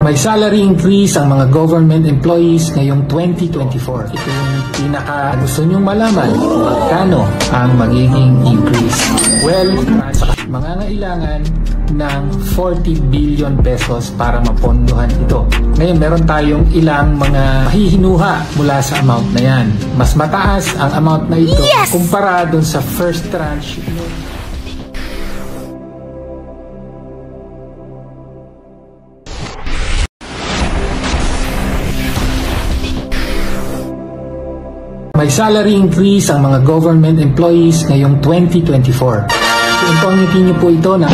May salary increase ang mga government employees ngayong 2024. Ito yung pinaka gusto nyong malaman kung magkano ang magiging increase. Well, mangangailangan ng 40 billion pesos para mapondohan ito. Ngayon, meron tayong ilang mga mahihinuha mula sa amount na yan. Mas mataas ang amount na ito kumpara dun sa first tranche. May salary increase ang mga government employees ngayong 2024. Imponitin niyo po ito ng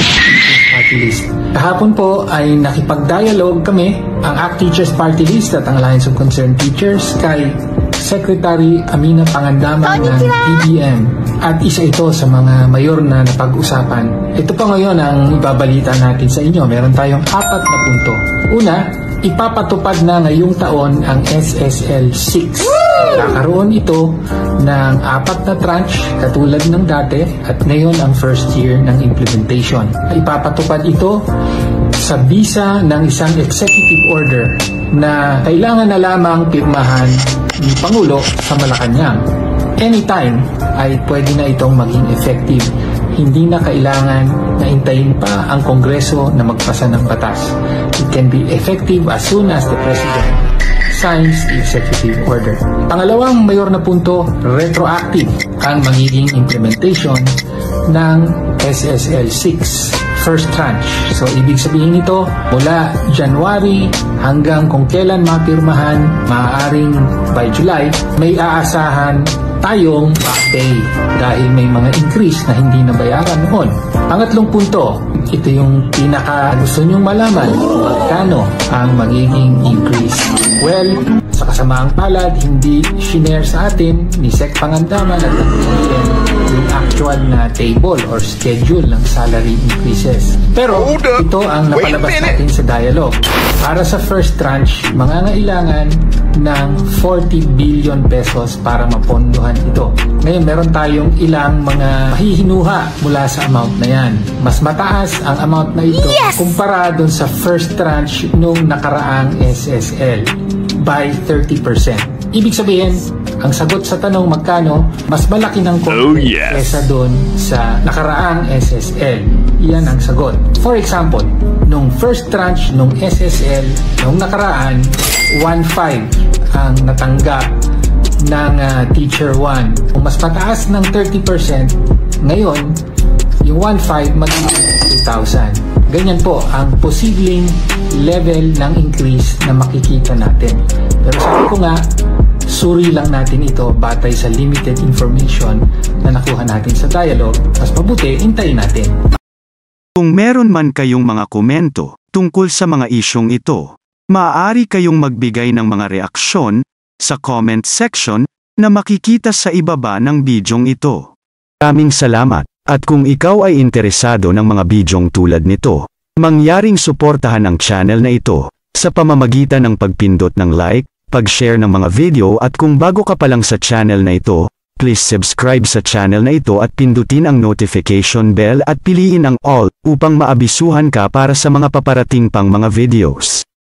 Party List. Kahapon po ay nakipag-dialogue kami, ang ACT Teachers Party List at ang Alliance of Concerned Teachers kay Secretary Amina Pangandaman ng DBM at isa ito sa mga mayor na napag-usapan. Ito pa ngayon ang ibabalita natin sa inyo. Meron tayong 4 na punto. Una, ipapatupad na ngayong taon ang SSL 6. Kakaroon ito ng 4 na tranche katulad ng dati at ngayon ang first year ng implementation. Ipapatupad ito sa bisa ng isang executive order na kailangan na lamang pirmahan ni Pangulo sa Malacanang. Anytime ay pwede na itong maging effective. Hindi na kailangan na hintayin pa ang Kongreso na magpasa ng batas. It can be effective as soon as the President signs the executive order. Pangalawang mayor na punto, retroactive ang magiging implementation ng SSL 6 first tranche. So, ibig sabihin nito, mula January hanggang kung kailan mapirmahan, maaaring by July, may aasahan tayong pay dahil may mga increase na hindi nabayaran noon. Pangatlong punto, ito yung pinaka gusto nyong malaman kung magkano ang magiging increase. Well, sa kasamaang palad, hindi shinare sa atin ni Sec Pangandaman at ng DBM yung actual na table or schedule ng salary increases. Pero ito ang napalabas natin sa dialogue. Para sa first tranche, mangangailangan ng 40 billion pesos para mapondohan ito. Ngayon, meron tayong ilang mga mahihinuha mula sa amount na yan. Mas mataas ang amount na ito kumpara dun sa first tranche nung nakaraang SSL by 30%. Ibig sabihin, ang sagot sa tanong magkano, mas malaki ng konti kesa doon sa nakaraang SSL. Iyan ang sagot. For example, nung first tranche nung SSL, nung nakaraan, 1.5 ang natanggap ng Teacher 1. Kung mas mataas ng 30%, ngayon, yung 1.5 magiging 2,000. Ganyan po ang posibleng level ng increase na makikita natin. Pero sabi ko nga, suri lang natin ito batay sa limited information na nakuha natin sa dialogue. Mas mabuti, hintayin natin. Kung meron man kayong mga komento tungkol sa mga isyong ito, maaari kayong magbigay ng mga reaksyon sa comment section na makikita sa ibaba ng bidyong ito. Maraming salamat. At kung ikaw ay interesado ng mga bidyong tulad nito, mangyaring suportahan ang channel na ito sa pamamagitan ng pagpindot ng like, pag-share ng mga video at kung bago ka pa lang sa channel na ito, please subscribe sa channel na ito at pindutin ang notification bell at piliin ang all upang maabisuhan ka para sa mga paparating pang mga videos.